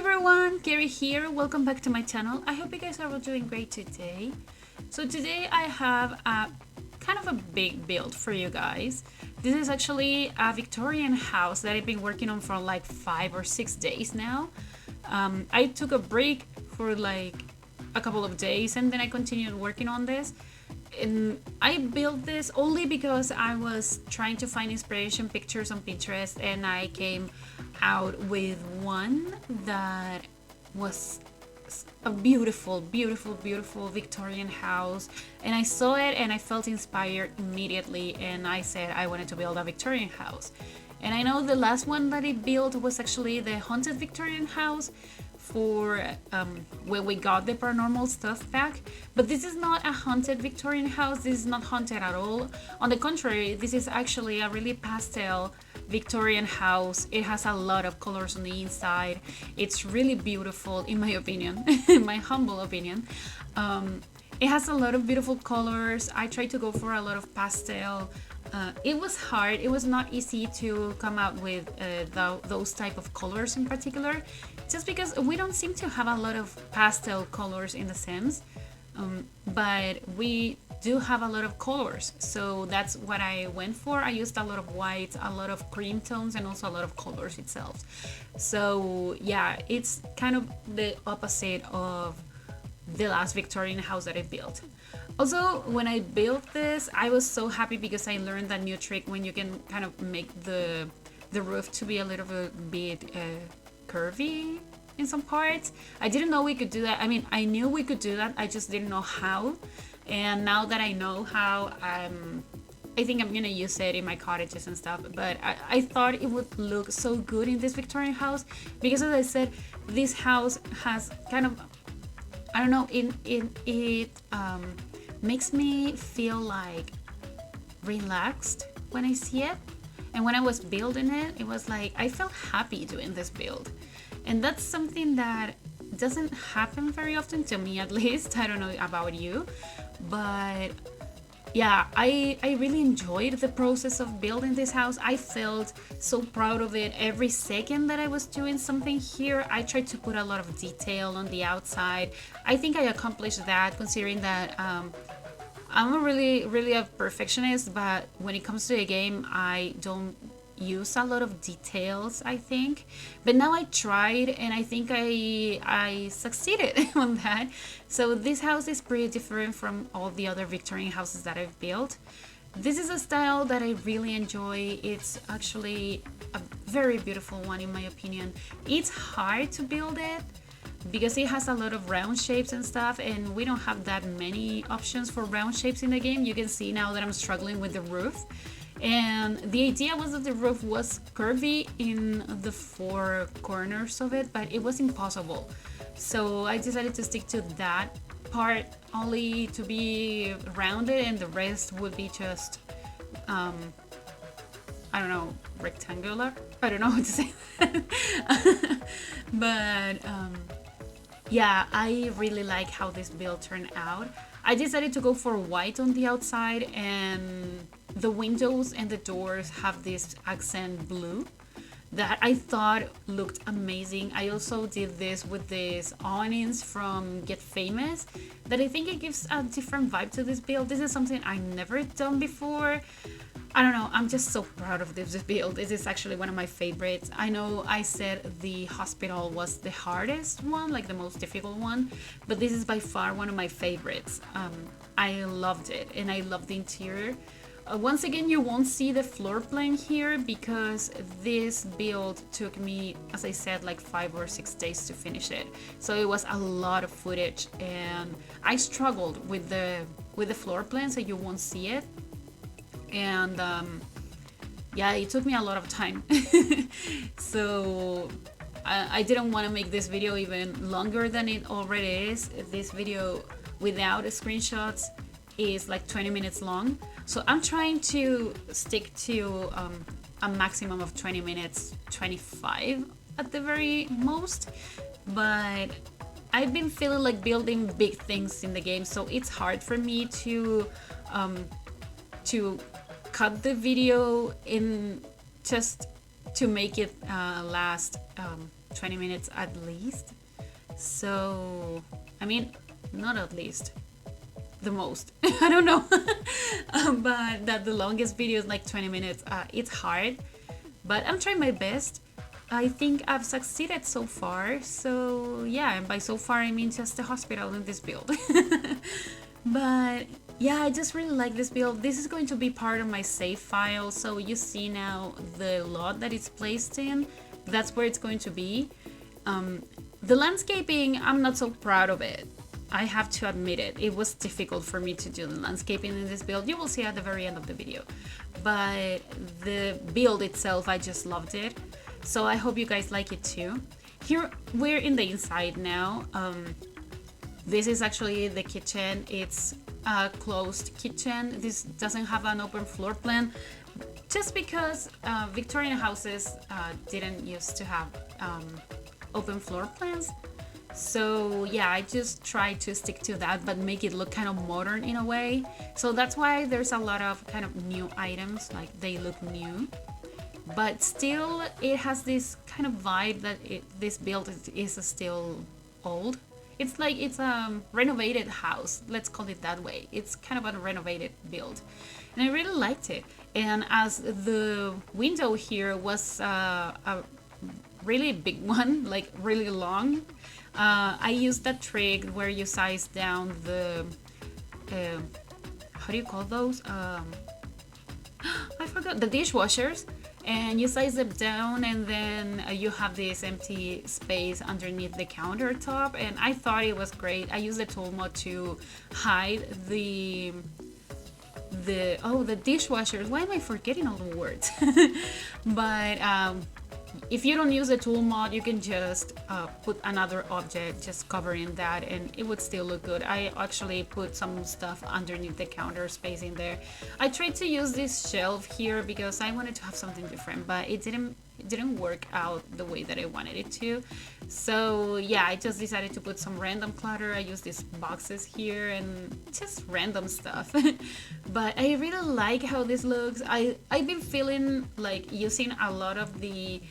everyone, Kaary here. Welcome back to my channel. I hope you guys are all doing great today. So today I have a kind of a big build for you guys. This is actually a Victorian house that I've been working on for like 5 or 6 days now. I took a break for like a couple of days and then I continued working on this. And I built this only because I was trying to find inspiration pictures on Pinterest and I came out with one that was a beautiful Victorian house, and I saw it and I felt inspired immediately and I said I wanted to build a Victorian house. And I know the last one that I built was actually the haunted Victorian house for when we got the paranormal stuff back, but this is not a haunted Victorian house. This is not haunted at all. On the contrary, this is actually a really pastel Victorian house. It has a lot of colors on the inside. It's really beautiful in my opinion, in my humble opinion. It has a lot of beautiful colors. I tried to go for a lot of pastel. It was hard. It was not easy to come out with those type of colors in particular, just because we don't seem to have a lot of pastel colors in The Sims, but we do have a lot of colors, so that's what I went for. I used a lot of whites, a lot of cream tones, and also a lot of colors itself. So yeah, it's kind of the opposite of the last Victorian house that I built. Also, when I built this, I was so happy because I learned that new trick when you can kind of make the roof to be a little bit curvy in some parts. I didn't know we could do that. I mean, I knew we could do that, I just didn't know how. And now that I know how, I think I'm gonna use it in my cottages and stuff. But I thought it would look so good in this Victorian house because, as I said, this house has kind of, I don't know, it makes me feel like relaxed when I see it. And when I was building it, it was like I felt happy doing this build. And that's something that doesn't happen very often, to me at least. I don't know about you, but yeah, I really enjoyed the process of building this house. I felt so proud of it every second that I was doing something here. I tried to put a lot of detail on the outside. I think I accomplished that, considering that I'm a really a perfectionist, but when it comes to a game, I don't use a lot of details, I think. But now I tried and I think I succeeded on that. So this house is pretty different from all the other Victorian houses that I've built. This is a style that I really enjoy. It's actually a very beautiful one in my opinion. It's hard to build it because it has a lot of round shapes and stuff, and we don't have that many options for round shapes in the game. You can see now that I'm struggling with the roof. And the idea was that the roof was curvy in the 4 corners of it, but it was impossible. So I decided to stick to that part only to be rounded, and the rest would be just, I don't know, rectangular? I don't know how to say that. But yeah, I really like how this build turned out. I decided to go for white on the outside, and the windows and the doors have this accent blue that I thought looked amazing. I also did this with these awnings from Get Famous that I think it gives a different vibe to this build. This is something I never done before. I don't know, I'm just so proud of this build. This is actually one of my favorites. I know I said the hospital was the hardest one, like the most difficult one, but this is by far one of my favorites. I loved it, and I love the interior. Once again, you won't see the floor plan here because this build took me, as I said, like 5 or 6 days to finish it. So it was a lot of footage, and I struggled with the floor plan, so you won't see it. And yeah, it took me a lot of time. So I didn't want to make this video even longer than it already is. This video without screenshots is like 20 minutes long. So I'm trying to stick to a maximum of 20 minutes, 25 at the very most. But I've been feeling like building big things in the game, so it's hard for me to cut the video in just to make it last 20 minutes at least. So, I mean, not at least, the most. I don't know. But that the longest video is like 20 minutes. It's hard, but I'm trying my best. I think I've succeeded so far. So yeah, and by so far I mean just the hospital in this build. But yeah, I just really like this build. This is going to be part of my save file. So you see now the lot that it's placed in. That's where it's going to be. The landscaping, I'm not so proud of it. I have to admit it. It was difficult for me to do the landscaping in this build. You will see at the very end of the video. But the build itself, I just loved it. So I hope you guys like it too. Here, we're in the inside now. This is actually the kitchen. It's a closed kitchen. This doesn't have an open floor plan. Just because Victorian houses didn't used to have open floor plans. So yeah, I just try to stick to that, but make it look kind of modern in a way. So that's why there's a lot of kind of new items, like they look new. But still, it has this kind of vibe that this build is still old. It's like it's a renovated house, let's call it that way. It's kind of a renovated build. And I really liked it. And as the window here was a really big one, like really long, I used that trick where you size down the, how do you call those? I forgot, the dishwashers. And you size them down, and then you have this empty space underneath the countertop, and I thought it was great. I used the tool mod to hide the dishwashers. Why am I forgetting all the words? But if you don't use the tool mod, you can just put another object just covering that, and it would still look good. I actually put some stuff underneath the counter space in there. I tried to use this shelf here because I wanted to have something different, but it didn't work out the way that I wanted it to. So yeah, I just decided to put some random clutter. I used these boxes here and just random stuff. But I really like how this looks. I've been feeling like using a lot of the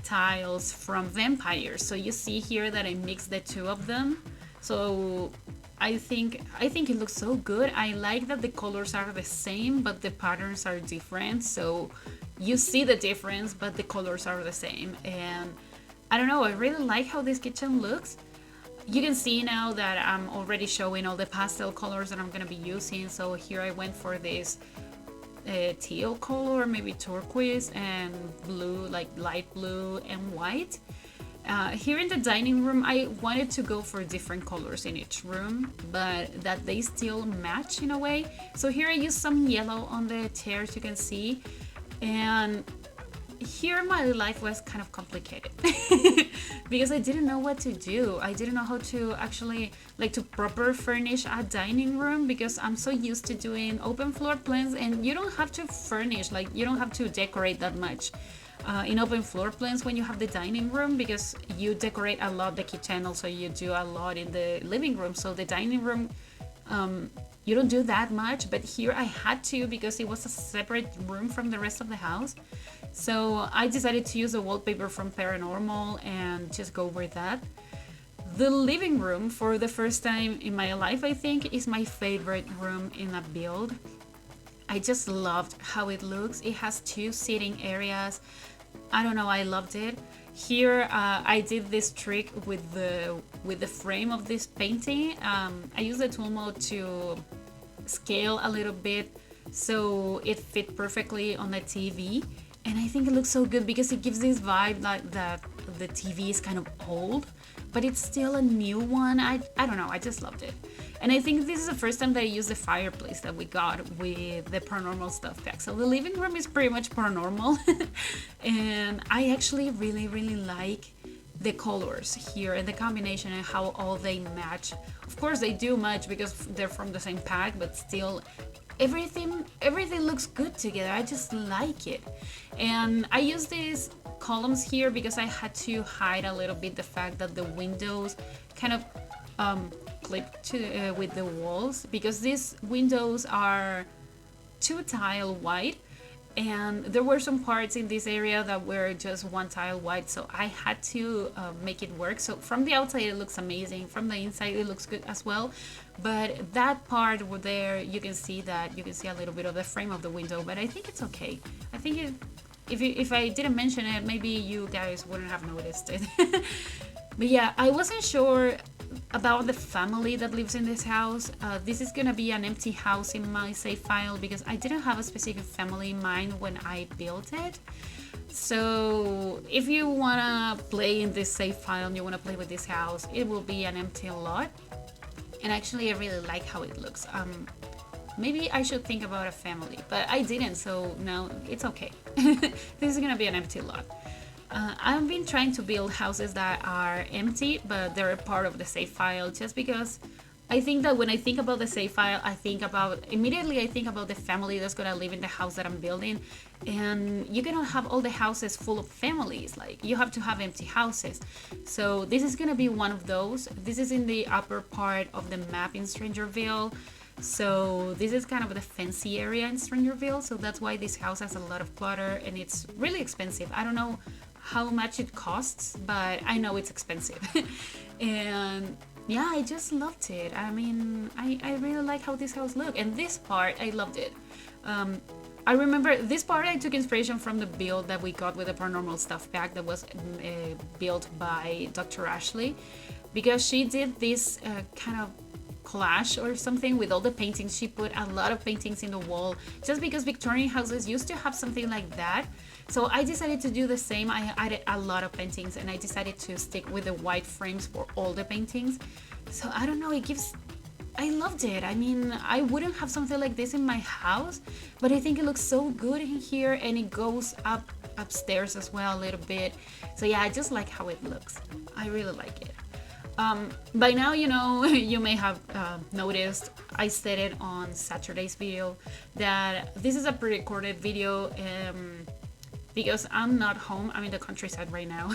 tiles from vampires. So you see here that I mixed the two of them. So I think it looks so good. I like that the colors are the same, but the patterns are different. So you see the difference, but the colors are the same. And I don't know, I really like how this kitchen looks. You can see now that I'm already showing all the pastel colors that I'm gonna be using. So here I went for this teal color, maybe turquoise, and blue, like light blue and white. Here in the dining room, I wanted to go for different colors in each room, but that they still match in a way. So here I used some yellow on the chairs, you can see. And here my life was kind of complicated because I didn't know what to do. I didn't know how to actually like to proper furnish a dining room, because I'm so used to doing open floor plans, and you don't have to furnish, like you don't have to decorate that much in open floor plans when you have the dining room, because you decorate a lot the kitchen, also you do a lot in the living room. So the dining room, you don't do that much, but here I had to because it was a separate room from the rest of the house. So I decided to use a wallpaper from Paranormal and just go with that. The living room, for the first time in my life, I think, is my favorite room in a build. I just loved how it looks. It has two seating areas. I don't know, I loved it. Here I did this trick with the frame of this painting. I used the tool mode to scale a little bit so it fit perfectly on the TV, and I think it looks so good because it gives this vibe like that the TV is kind of old, but it's still a new one. I don't know, I just loved it. And I think this is the first time that I used the fireplace that we got with the Paranormal stuff pack. So the living room is pretty much Paranormal. And I actually really like the colors here and the combination and how all they match. Of course they do match because they're from the same pack, but still everything looks good together. I just like it. And I use these columns here because I had to hide a little bit the fact that the windows kind of clip to with the walls, because these windows are two tile white, and there were some parts in this area that were just one tile wide, so I had to make it work. So from the outside it looks amazing, from the inside it looks good as well, but that part over there, you can see a little bit of the frame of the window, but I think it's okay. I think if I didn't mention it, maybe you guys wouldn't have noticed it. But yeah, I wasn't sure about the family that lives in this house. This is gonna be an empty house in my save file because I didn't have a specific family in mind when I built it. So if you wanna play in this save file and you wanna play with this house, it will be an empty lot. And actually I really like how it looks. Maybe I should think about a family, but I didn't, so no, it's okay. This is gonna be an empty lot. I've been trying to build houses that are empty, but they're a part of the save file, just because I think that when I think about the save file, immediately I think about the family that's gonna live in the house that I'm building, and you cannot have all the houses full of families. Like, you have to have empty houses. So this is gonna be one of those. This is in the upper part of the map in Strangerville. So this is kind of the fancy area in Strangerville, so that's why this house has a lot of clutter and it's really expensive. I don't know how much it costs, but I know it's expensive. And yeah, I just loved it. I mean, I really like how this house looked, and this part I loved it. I remember this part I took inspiration from the build that we got with the paranormal stuff pack that was built by Dr. Ashley, because she did this kind of collage or something with all the paintings. She put a lot of paintings in the wall just because Victorian houses used to have something like that. So I decided to do the same. I added a lot of paintings and I decided to stick with the white frames for all the paintings. So I don't know, I loved it. I mean, I wouldn't have something like this in my house, but I think it looks so good in here, and it goes upstairs as well a little bit. So yeah, I just like how it looks. I really like it. By now, you know, you may have noticed, I said it on Saturday's video, that this is a pre-recorded video because I'm not home. I'm in the countryside right now.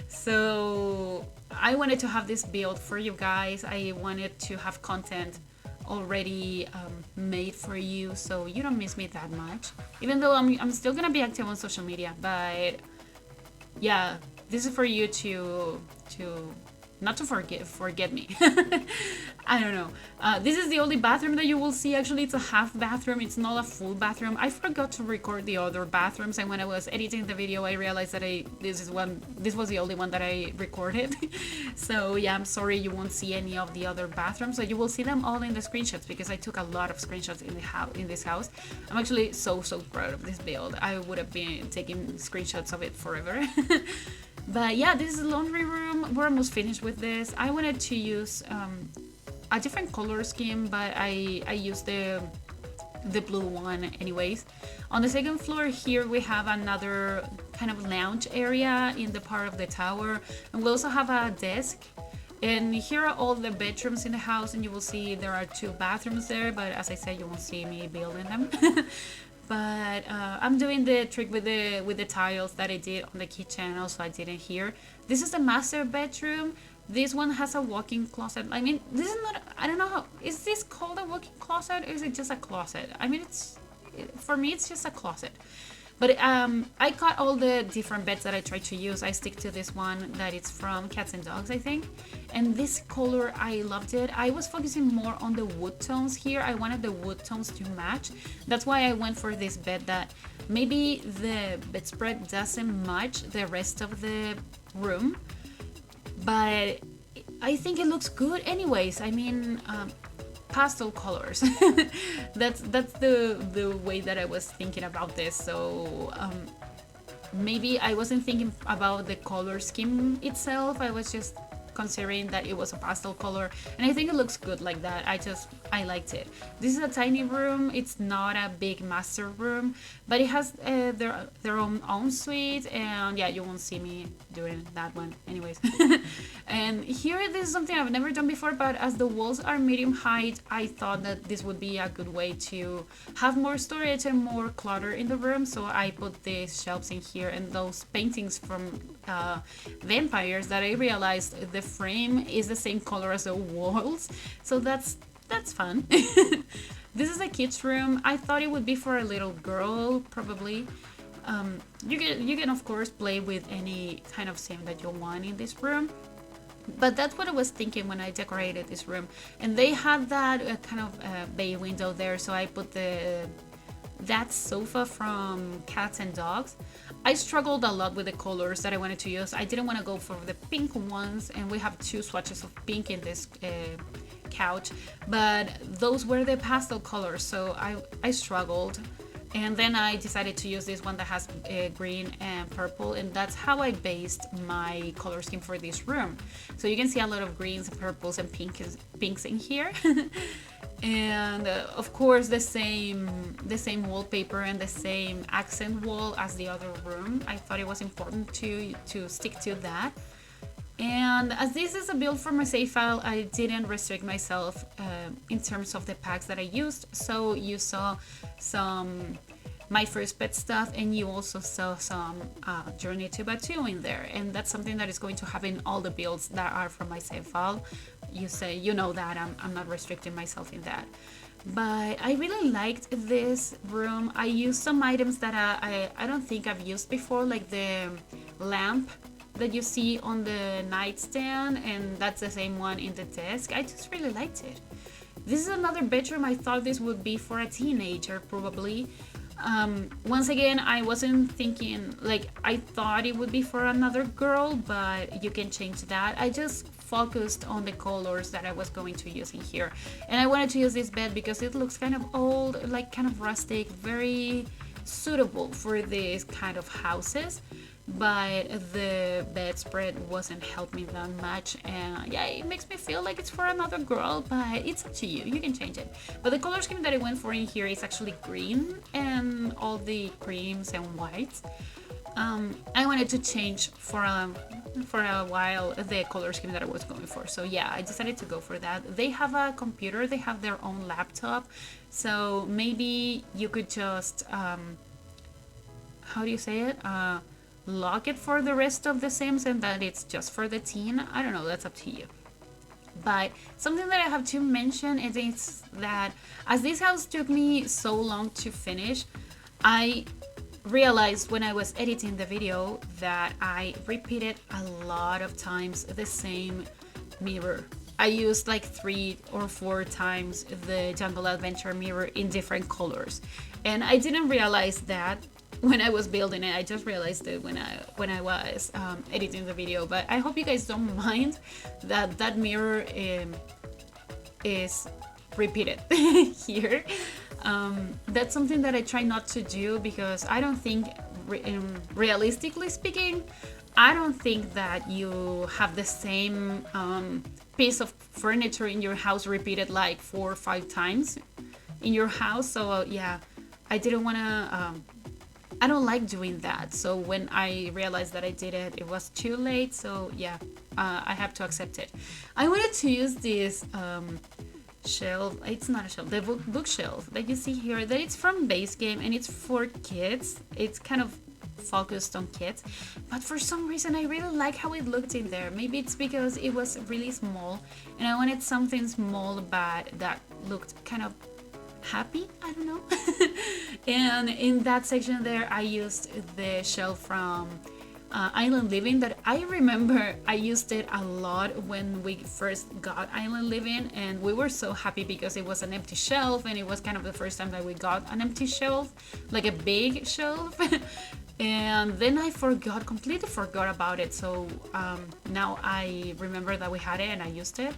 So I wanted to have this build for you guys. I wanted to have content already made for you, so you don't miss me that much, even though I'm still gonna be active on social media. But yeah, this is for you to not to forget me. I don't know. This is the only bathroom that you will see. Actually, it's a half bathroom. It's not a full bathroom. I forgot to record the other bathrooms, and when I was editing the video, I realized that this was the only one that I recorded. So yeah, I'm sorry you won't see any of the other bathrooms, but you will see them all in the screenshots because I took a lot of screenshots in this house. I'm actually so proud of this build. I would have been taking screenshots of it forever. But yeah, this is the laundry room. We're almost finished with this. I wanted to use a different color scheme, but I used the blue one anyways. On the second floor here we have another kind of lounge area in the part of the tower, and we also have a desk. And here are all the bedrooms in the house, and you will see there are 2 bathrooms there, but as I said, you won't see me building them. But I'm doing the trick with the tiles that I did on the kitchen, also I did it here. This is the master bedroom. This one has a walk-in closet. I mean, this is not, I don't know how, is this called a walk-in closet, or is it just a closet? I mean, for me it's just a closet. But I got all the different beds that I tried to use. I stick to this one that it's from Cats and Dogs, I think. And this color, I loved it. I was focusing more on the wood tones here. I wanted the wood tones to match. That's why I went for this bed that maybe the bedspread doesn't match the rest of the room, but I think it looks good anyways. I mean, pastel colors. that's the way that I was thinking about this. So maybe I wasn't thinking about the color scheme itself. I was just considering that it was a pastel color, and I think it looks good like that. I liked it. This is a tiny room. It's not a big master room, but it has their own ensuite, and yeah, you won't see me doing that one anyways. And here, this is something I've never done before, but as the walls are medium height, I thought that this would be a good way to have more storage and more clutter in the room. So I put these shelves in here and those paintings from vampires that I realized the frame is the same color as the walls. So that's that's fun. This is a kid's room. I thought it would be for a little girl, probably. You can of course play with any kind of sim that you want in this room. But that's what I was thinking when I decorated this room. And they had that kind of bay window there, so I put that sofa from Cats and Dogs. I struggled a lot with the colors that I wanted to use. I didn't want to go for the pink ones, and we have 2 swatches of pink in this couch, but those were the pastel colors, so I struggled. And then I decided to use this one that has green and purple, and that's how I based my color scheme for this room. So you can see a lot of greens, purples, and pinks in here. And of course the same wallpaper and the same accent wall as the other room. I thought it was important to stick to that. And as this is a build for my save file, I didn't restrict myself in terms of the packs that I used. So you saw some My First Pet stuff, and you also saw some Journey to Batu in there. And that's something that is going to have in all the builds that are from my save file. You know that I'm not restricting myself in that. But I really liked this room. I used some items that I don't think I've used before, like the lamp that you see on the nightstand, and that's the same one in the desk. I just really liked it. This is another bedroom. I thought this would be for a teenager, probably. Once again, I wasn't thinking, like, I thought it would be for another girl, but you can change that. I just focused on the colors that I was going to use in here. And I wanted to use this bed because it looks kind of old, like kind of rustic, very suitable for these kind of houses. But the bedspread wasn't helping that much, and yeah, it makes me feel like it's for another girl, but it's up to you. You can change it. But the color scheme that I went for in here is actually green and all the creams and whites. I wanted to change for a while the color scheme that I was going for, so yeah, I decided to go for that. They have a computer, they have their own laptop, so maybe you could just how do you say it, lock it for the rest of the Sims, and that it's just for the teen. I don't know, that's up to you. But something that I have to mention is that as this house took me so long to finish, I realized when I was editing the video that I repeated a lot of times the same mirror. I used like 3 or 4 times the Jungle Adventure mirror in different colors, and I didn't realize that when I was building it. I just realized it when I was editing the video. But I hope you guys don't mind that mirror is repeated here. That's something that I try not to do, because I don't think, realistically speaking, I don't think that you have the same piece of furniture in your house repeated like 4 or 5 times in your house. So yeah, I didn't want to I don't like doing that. So when I realized that I did it, it was too late. So yeah, I have to accept it. I wanted to use this shelf. It's not a shelf, the bookshelf that you see here, that it's from Base Game and it's for kids. It's kind of focused on kids, but for some reason I really like how it looked in there. Maybe it's because it was really small and I wanted something small but that looked kind of happy, I don't know. And in that section there I used the shelf from Island Living, that I remember I used it a lot when we first got Island Living, and we were so happy because it was an empty shelf and it was kind of the first time that we got an empty shelf, like a big shelf. And then I completely forgot about it. So now I remember that we had it and I used it.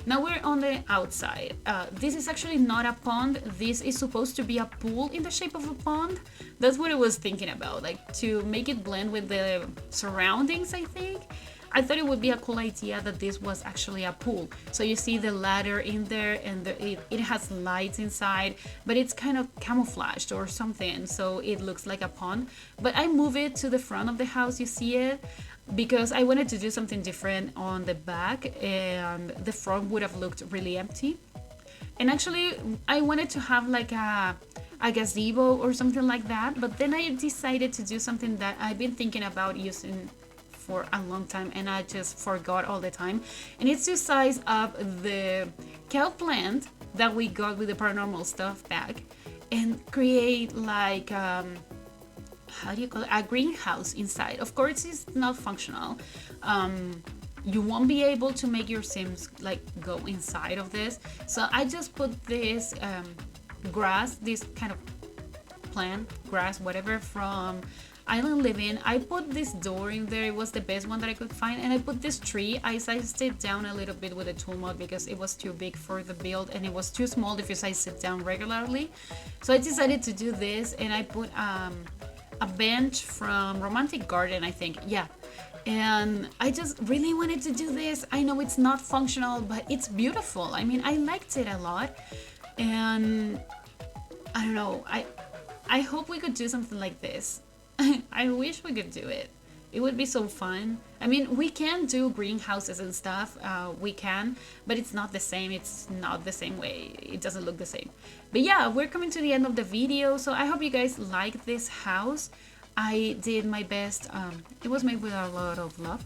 Now we're on the outside. This is actually not a pond. This is supposed to be a pool in the shape of a pond. That's what I was thinking about, like to make it blend with the surroundings, I think. I thought it would be a cool idea that this was actually a pool. So you see the ladder in there and it has lights inside, but it's kind of camouflaged or something, so it looks like a pond. But I move it to the front of the house, you see it, because I wanted to do something different on the back and the front would have looked really empty. And actually I wanted to have like a gazebo or something like that, but then I decided to do something that I've been thinking about using for a long time and I just forgot all the time, and it's to size up the cow plant that we got with the paranormal stuff back and create like how do you call it, a greenhouse inside. Of course it's not functional. You won't be able to make your Sims like go inside of this, so I just put this grass, this kind of plant, grass, whatever, from Island Living. I put this door in there, it was the best one that I could find, and I put this tree. I sized it down a little bit with a tool mod because it was too big for the build and it was too small if you size it down regularly. So I decided to do this, and I put a bench from Romantic Garden, I think, yeah. And I just really wanted to do this. I know it's not functional, but it's beautiful. I mean, I liked it a lot, and I don't know, I hope we could do something like this. I wish we could do it. It would be so fun. I mean, we can do greenhouses and stuff, we can, but it's not the same. It's not the same way. It doesn't look the same. But yeah, we're coming to the end of the video, so I hope you guys like this house. I did my best. It was made with a lot of love.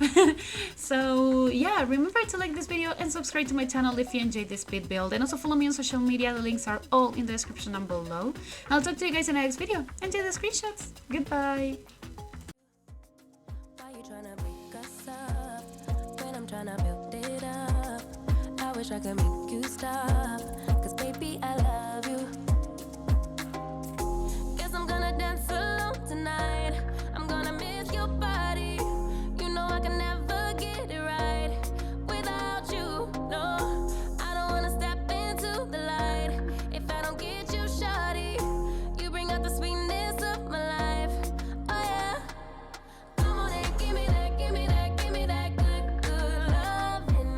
So yeah, remember to like this video and subscribe to my channel if you enjoyed this speed build, and also follow me on social media. The links are all in the description down below. I'll talk to you guys in the next video. Enjoy the screenshots. Goodbye. Why you tryna break us up when I'm tryna build it up? I wish I could make you stop, 'cause baby I love you. Guess I'm gonna dance alone tonight. I'm gonna miss your body. You know I can never get it right without you. No, I don't wanna step into the light if I don't get you, shawty. You bring out the sweetness of my life. Oh yeah. Come on and give me that, give me that, give me that good, good loving.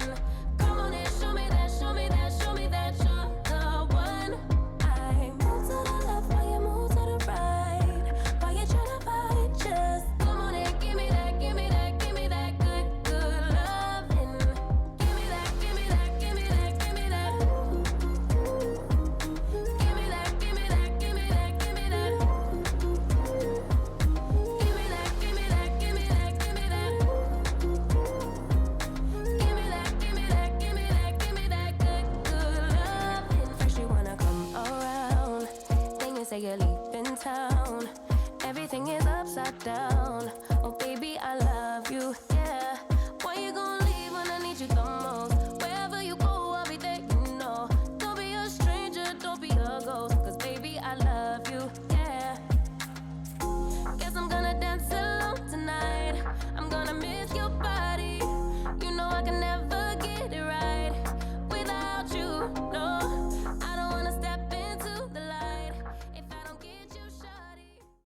Come on and show me that, show me that, show me that you're the one. I move to the left while you move to the right. Why you tryna fight? Just come on and give me that, give me that, give me that good, good loving. Give me that, give me that, give me that, give me that. Give me that, give me that, give me that, give me that. Give me that, give me that, give me that, give me that. Give me that, give me that, give me that, give me that good, good loving. First you wanna come around, then you say you're leaving town. Everything is upside down. Oh baby, I love you, yeah.